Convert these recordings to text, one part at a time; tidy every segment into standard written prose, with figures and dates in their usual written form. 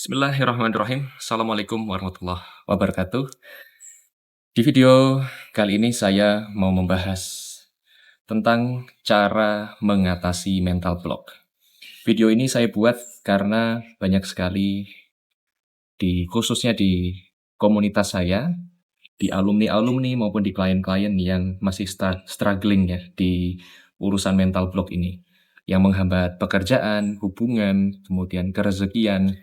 Bismillahirrahmanirrahim. Assalamualaikum warahmatullahi wabarakatuh. Di video kali ini saya mau membahas tentang cara mengatasi mental block. Video ini saya buat karena banyak sekali khususnya di komunitas saya, di alumni-alumni maupun di klien-klien yang masih struggling ya di urusan mental block ini, yang menghambat pekerjaan, hubungan, kemudian kerezekian,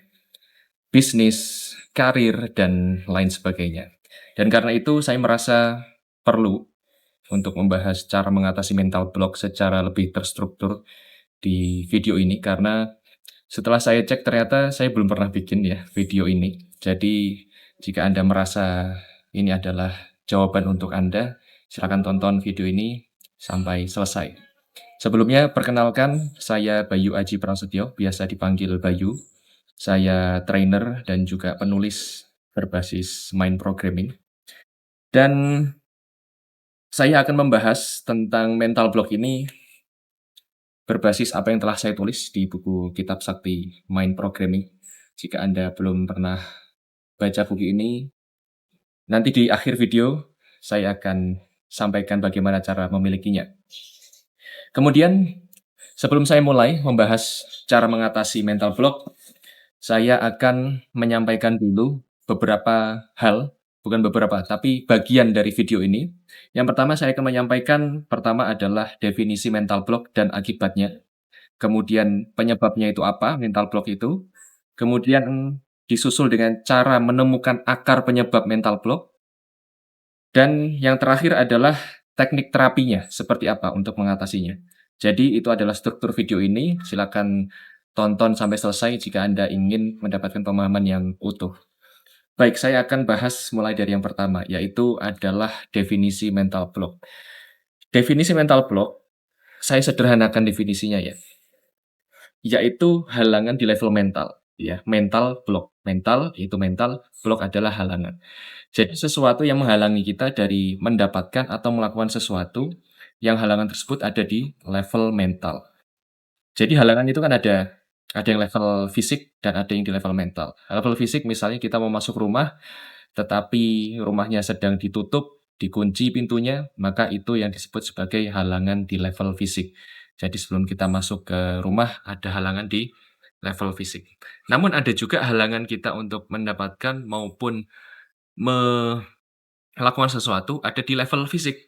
bisnis, karir, dan lain sebagainya. Dan karena itu saya merasa perlu untuk membahas cara mengatasi mental block secara lebih terstruktur di video ini, karena setelah saya cek ternyata saya belum pernah bikin ya video ini. Jadi jika Anda merasa ini adalah jawaban untuk Anda, silakan tonton video ini sampai selesai. Sebelumnya perkenalkan, saya Bayu Aji Prasetyo, biasa dipanggil Bayu. Saya trainer dan juga penulis berbasis mind programming. Dan saya akan membahas tentang mental block ini berbasis apa yang telah saya tulis di buku Kitab Sakti Mind Programming. Jika Anda belum pernah baca buku ini, nanti di akhir video saya akan sampaikan bagaimana cara memilikinya. Kemudian, sebelum saya mulai membahas cara mengatasi mental block, saya akan menyampaikan dulu beberapa hal, bukan beberapa, tapi bagian dari video ini. Yang pertama saya akan menyampaikan, pertama adalah definisi mental block dan akibatnya. Kemudian penyebabnya itu apa, mental block itu. Kemudian disusul dengan cara menemukan akar penyebab mental block. Dan yang terakhir adalah teknik terapinya, seperti apa untuk mengatasinya. Jadi itu adalah struktur video ini, silakan tonton sampai selesai jika Anda ingin mendapatkan pemahaman yang utuh. Baik, saya akan bahas mulai dari yang pertama, yaitu adalah definisi mental block. Definisi mental block, saya sederhanakan definisinya ya, yaitu halangan di level mental. Ya, mental block. Mental itu mental, block adalah halangan. Jadi sesuatu yang menghalangi kita dari mendapatkan atau melakukan sesuatu yang halangan tersebut ada di level mental. Jadi halangan itu kan ada yang level fisik dan ada yang di level mental. Level fisik misalnya kita mau masuk rumah, tetapi rumahnya sedang ditutup, dikunci pintunya, maka itu yang disebut sebagai halangan di level fisik. Jadi sebelum kita masuk ke rumah, ada halangan di level fisik. Namun ada juga halangan kita untuk mendapatkan maupun melakukan sesuatu ada di level fisik,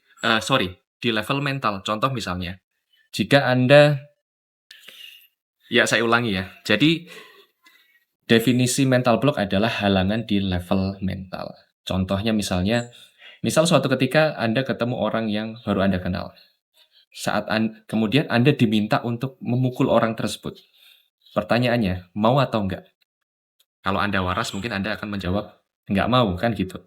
di level mental. Contoh misalnya, jika Anda ya, saya ulangi ya. Jadi, definisi mental block adalah halangan di level mental. Contohnya misal suatu ketika Anda ketemu orang yang baru Anda kenal. Kemudian Anda diminta untuk memukul orang tersebut. Pertanyaannya, mau atau enggak? Kalau Anda waras, mungkin Anda akan menjawab, enggak mau, kan gitu.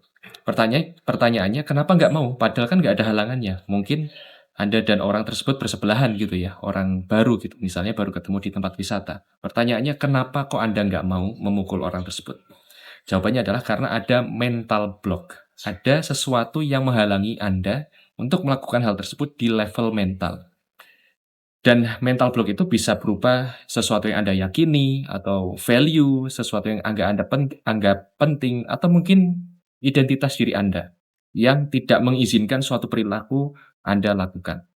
Pertanyaannya, kenapa enggak mau? Padahal kan enggak ada halangannya. Mungkin Anda dan orang tersebut bersebelahan gitu ya, orang baru gitu, misalnya baru ketemu di tempat wisata. Pertanyaannya, kenapa kok Anda nggak mau memukul orang tersebut? Jawabannya adalah karena ada mental block. Ada sesuatu yang menghalangi Anda untuk melakukan hal tersebut di level mental. Dan mental block itu bisa berupa sesuatu yang Anda yakini, atau value, sesuatu yang Anda anggap penting, atau mungkin identitas diri Anda yang tidak mengizinkan suatu perilaku Anda lakukan.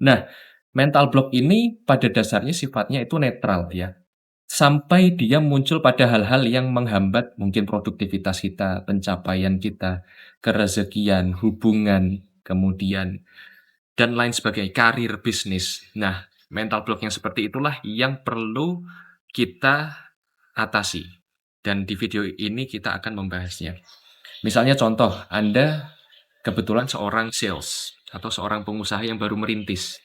Nah, mental block ini pada dasarnya sifatnya itu netral ya. Sampai dia muncul pada hal-hal yang menghambat mungkin produktivitas kita, pencapaian kita, kerezekian, hubungan, kemudian dan lain sebagainya, karir, bisnis. Nah, mental block yang seperti itulah yang perlu kita atasi. Dan di video ini kita akan membahasnya. Misalnya contoh, Anda kebetulan seorang sales atau seorang pengusaha yang baru merintis,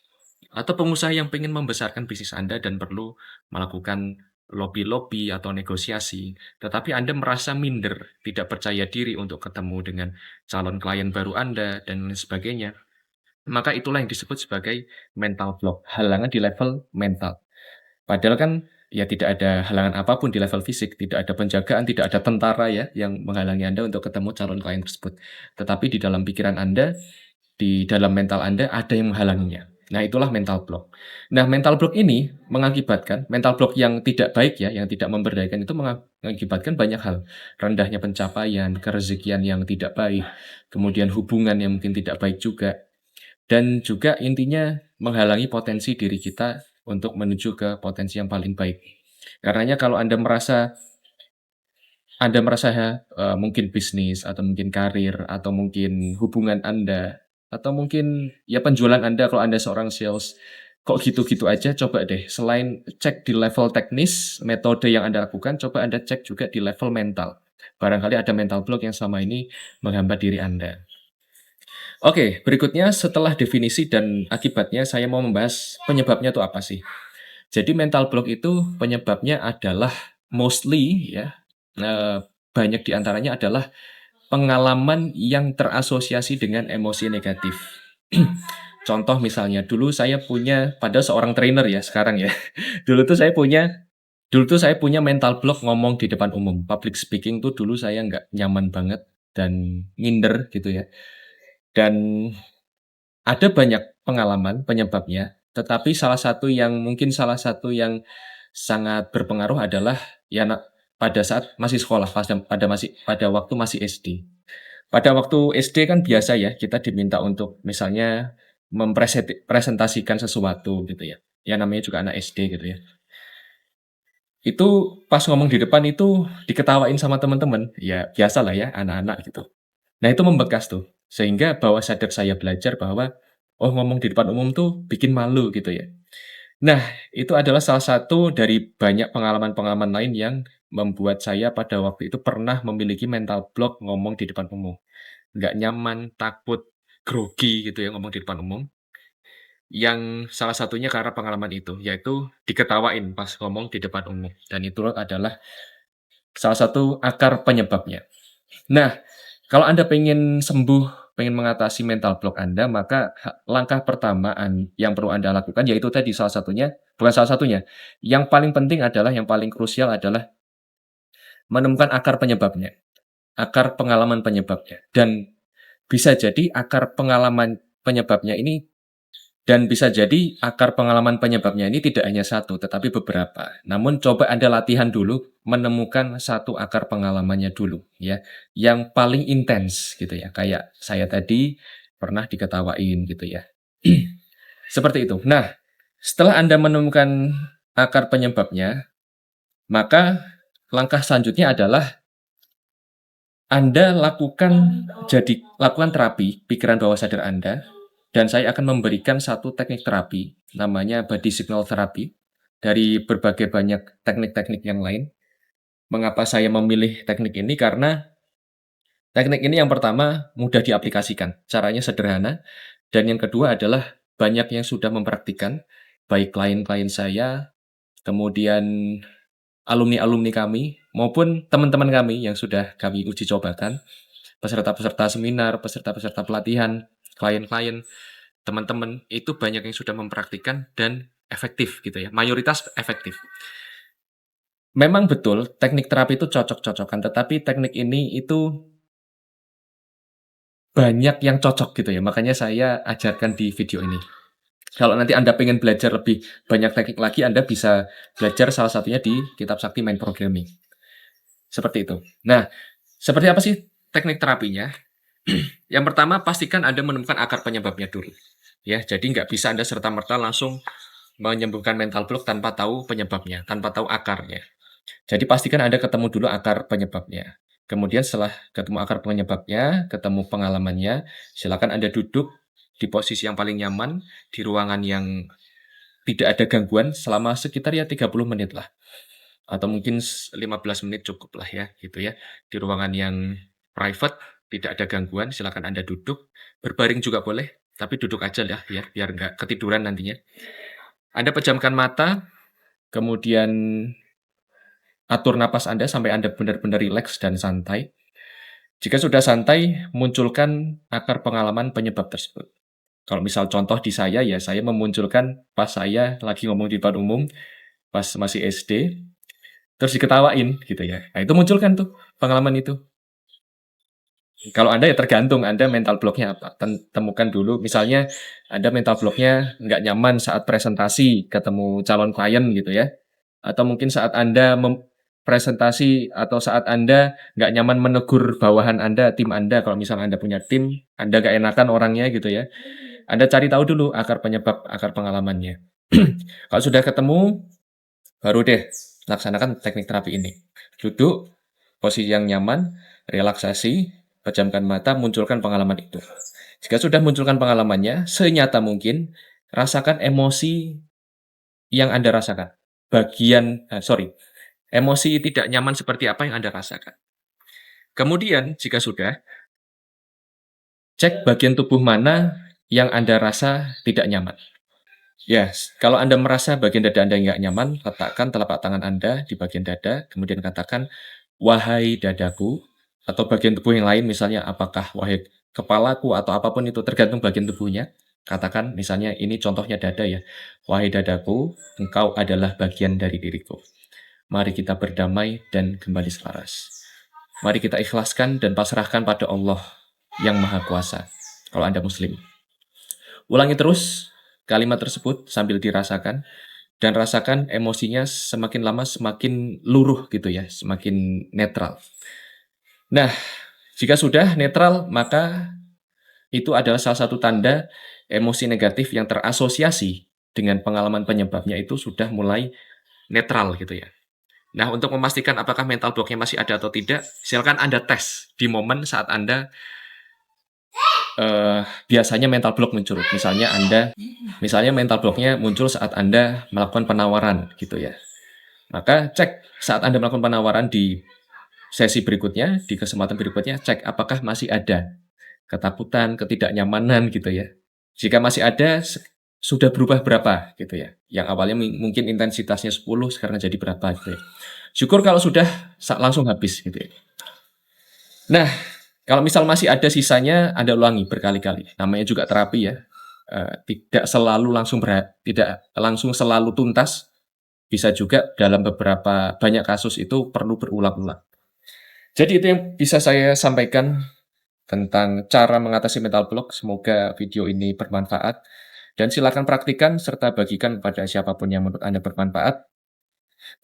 atau pengusaha yang ingin membesarkan bisnis Anda dan perlu melakukan lobby-lobby atau negosiasi, tetapi Anda merasa minder, tidak percaya diri untuk ketemu dengan calon klien baru Anda, dan lain sebagainya. Maka itulah yang disebut sebagai mental block, halangan di level mental. Padahal kan ya tidak ada halangan apapun di level fisik, tidak ada penjagaan, tidak ada tentara ya yang menghalangi Anda untuk ketemu calon klien tersebut. Tetapi di dalam pikiran Anda, di dalam mental Anda ada yang menghalanginya. Nah, itulah mental block. Nah, mental block ini mengakibatkan mental block yang tidak baik ya, yang tidak memberdayakan itu mengakibatkan banyak hal. Rendahnya pencapaian, kerezekian yang tidak baik, kemudian hubungan yang mungkin tidak baik juga, dan juga intinya menghalangi potensi diri kita untuk menuju ke potensi yang paling baik. Karenanya kalau Anda merasa mungkin bisnis atau mungkin karir atau mungkin hubungan Anda atau mungkin ya penjualan Anda kalau Anda seorang sales kok gitu-gitu aja, coba deh selain cek di level teknis metode yang Anda lakukan, coba Anda cek juga di level mental. Barangkali ada mental block yang selama ini menghambat diri Anda. Oke, berikutnya setelah definisi dan akibatnya saya mau membahas penyebabnya itu apa sih? Jadi mental block itu penyebabnya adalah mostly ya, banyak di antaranya adalah pengalaman yang terasosiasi dengan emosi negatif. Contoh misalnya dulu saya punya pada seorang trainer ya sekarang ya. Dulu tuh saya punya mental block ngomong di depan umum. Public speaking tuh dulu saya nggak nyaman banget dan minder gitu ya. Dan ada banyak pengalaman penyebabnya, tetapi salah satu yang sangat berpengaruh adalah ya pada saat masih sekolah, pada waktu masih SD. Pada waktu SD kan biasa ya, kita diminta untuk misalnya presentasikan sesuatu gitu ya. Ya namanya juga anak SD gitu ya. Itu pas ngomong di depan itu diketawain sama teman-teman, ya biasalah ya anak-anak gitu. Nah itu membekas tuh, sehingga bawah sadar saya belajar bahwa, oh ngomong di depan umum tuh bikin malu gitu ya. Nah, itu adalah salah satu dari banyak pengalaman-pengalaman lain yang membuat saya pada waktu itu pernah memiliki mental block ngomong di depan umum. Nggak nyaman, takut, grogi gitu ya ngomong di depan umum. Yang salah satunya karena pengalaman itu, yaitu diketawain pas ngomong di depan umum. Dan itu adalah salah satu akar penyebabnya. Nah, kalau Anda pengen sembuh, pengen mengatasi mental block Anda, maka langkah pertama yang perlu Anda lakukan yaitu tadi salah satunya, bukan salah satunya, yang paling penting adalah, yang paling krusial adalah menemukan akar penyebabnya, akar pengalaman penyebabnya. Dan bisa jadi akar pengalaman penyebabnya ini tidak hanya satu, tetapi beberapa. Namun coba Anda latihan dulu, menemukan satu akar pengalamannya dulu, ya, yang paling intens gitu ya. Kayak saya tadi pernah diketawain gitu ya. Seperti itu. Nah, setelah Anda menemukan akar penyebabnya, maka langkah selanjutnya adalah Anda lakukan terapi pikiran bawah sadar Anda, dan saya akan memberikan satu teknik terapi, namanya body signal therapy, dari berbagai banyak teknik-teknik yang lain. Mengapa saya memilih teknik ini? Karena teknik ini yang pertama mudah diaplikasikan, caranya sederhana, dan yang kedua adalah banyak yang sudah mempraktikkan, baik klien-klien saya, kemudian alumni-alumni kami, maupun teman-teman kami yang sudah kami uji cobakan, peserta-peserta seminar, peserta-peserta pelatihan, klien-klien, teman-teman, itu banyak yang sudah mempraktikkan dan efektif gitu ya, mayoritas efektif. Memang betul teknik terapi itu cocok-cocokan, tetapi teknik ini itu banyak yang cocok gitu ya, makanya saya ajarkan di video ini. Kalau nanti Anda pengen belajar lebih banyak teknik lagi, Anda bisa belajar salah satunya di Kitab Sakti Mind Programming. Seperti itu. Nah, seperti apa sih teknik terapinya? Yang pertama, pastikan Anda menemukan akar penyebabnya dulu. Ya, jadi nggak bisa Anda serta-merta langsung menyembuhkan mental block tanpa tahu penyebabnya, tanpa tahu akarnya. Jadi pastikan Anda ketemu dulu akar penyebabnya. Kemudian setelah ketemu akar penyebabnya, ketemu pengalamannya, silakan Anda duduk di posisi yang paling nyaman, di ruangan yang tidak ada gangguan selama sekitar ya 30 menit lah. Atau mungkin 15 menit cukup lah ya, gitu ya. Di ruangan yang private, tidak ada gangguan, silakan Anda duduk. Berbaring juga boleh, tapi duduk aja lah ya, biar nggak ketiduran nantinya. Anda pejamkan mata, kemudian atur napas Anda sampai Anda benar-benar rileks dan santai. Jika sudah santai, munculkan akar pengalaman penyebab tersebut. Kalau misal contoh di saya, ya saya memunculkan pas saya lagi ngomong di depan umum, pas masih SD, terus diketawain gitu ya. Nah itu munculkan tuh pengalaman itu. Kalau Anda ya tergantung Anda mental block-nya apa. Temukan dulu, misalnya Anda mental block-nya nggak nyaman saat presentasi ketemu calon klien gitu ya. Atau mungkin saat Anda presentasi atau saat Anda nggak nyaman menegur bawahan Anda, tim Anda, kalau misalnya Anda punya tim, Anda nggak enakan orangnya gitu ya, Anda cari tahu dulu akar penyebab, akar pengalamannya. Kalau sudah ketemu, baru deh laksanakan teknik terapi ini. Duduk, posisi yang nyaman, relaksasi, pejamkan mata, munculkan pengalaman itu. Jika sudah munculkan pengalamannya, senyata mungkin, rasakan emosi yang Anda rasakan. Emosi tidak nyaman seperti apa yang Anda rasakan. Kemudian, jika sudah, cek bagian tubuh mana yang Anda rasa tidak nyaman. Yes, kalau Anda merasa bagian dada Anda nggak nyaman, letakkan telapak tangan Anda di bagian dada, kemudian katakan, "Wahai dadaku," atau bagian tubuh yang lain, misalnya apakah wahai kepalaku atau apapun itu, tergantung bagian tubuhnya. Katakan, misalnya ini contohnya dada ya, "Wahai dadaku, engkau adalah bagian dari diriku. Mari kita berdamai dan kembali selaras. Mari kita ikhlaskan dan pasrahkan pada Allah yang Maha Kuasa." Kalau Anda Muslim. Ulangi terus kalimat tersebut sambil dirasakan, dan rasakan emosinya semakin lama semakin luruh gitu ya, semakin netral. Nah, jika sudah netral, maka itu adalah salah satu tanda emosi negatif yang terasosiasi dengan pengalaman penyebabnya itu sudah mulai netral gitu ya. Nah, untuk memastikan apakah mental block-nya masih ada atau tidak, silakan Anda tes di momen saat Anda biasanya mental block muncul. Misalnya mental block-nya muncul saat Anda melakukan penawaran gitu ya. Maka cek saat Anda melakukan penawaran di sesi berikutnya, di kesempatan berikutnya, cek apakah masih ada ketakutan, ketidaknyamanan gitu ya. Jika masih ada, sudah berubah berapa gitu ya. Yang awalnya mungkin intensitasnya 10, sekarang jadi berapa gitu ya. Syukur kalau sudah langsung habis gitu ya. Nah, kalau misal masih ada sisanya, Anda ulangi berkali-kali. Namanya juga terapi ya. Tidak langsung selalu tuntas. Bisa juga dalam beberapa banyak kasus itu perlu berulang-ulang. Jadi itu yang bisa saya sampaikan tentang cara mengatasi mental block. Semoga video ini bermanfaat. Dan silakan praktikkan serta bagikan kepada siapapun yang menurut Anda bermanfaat.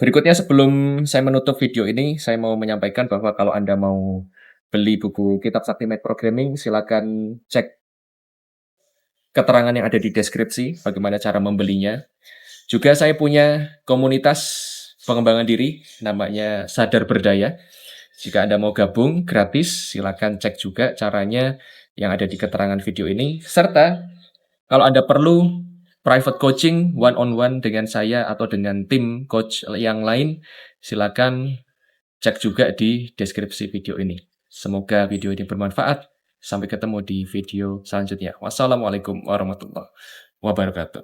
Berikutnya sebelum saya menutup video ini, saya mau menyampaikan bahwa kalau Anda mau beli buku Kitab Sakti Mind Programming, silakan cek keterangan yang ada di deskripsi, bagaimana cara membelinya. Juga saya punya komunitas pengembangan diri, namanya Sadar Berdaya. Jika Anda mau gabung gratis, silakan cek juga caranya yang ada di keterangan video ini. Serta kalau Anda perlu private coaching one-on-one dengan saya atau dengan tim coach yang lain, silakan cek juga di deskripsi video ini. Semoga video ini bermanfaat. Sampai ketemu di video selanjutnya. Wassalamualaikum warahmatullahi wabarakatuh.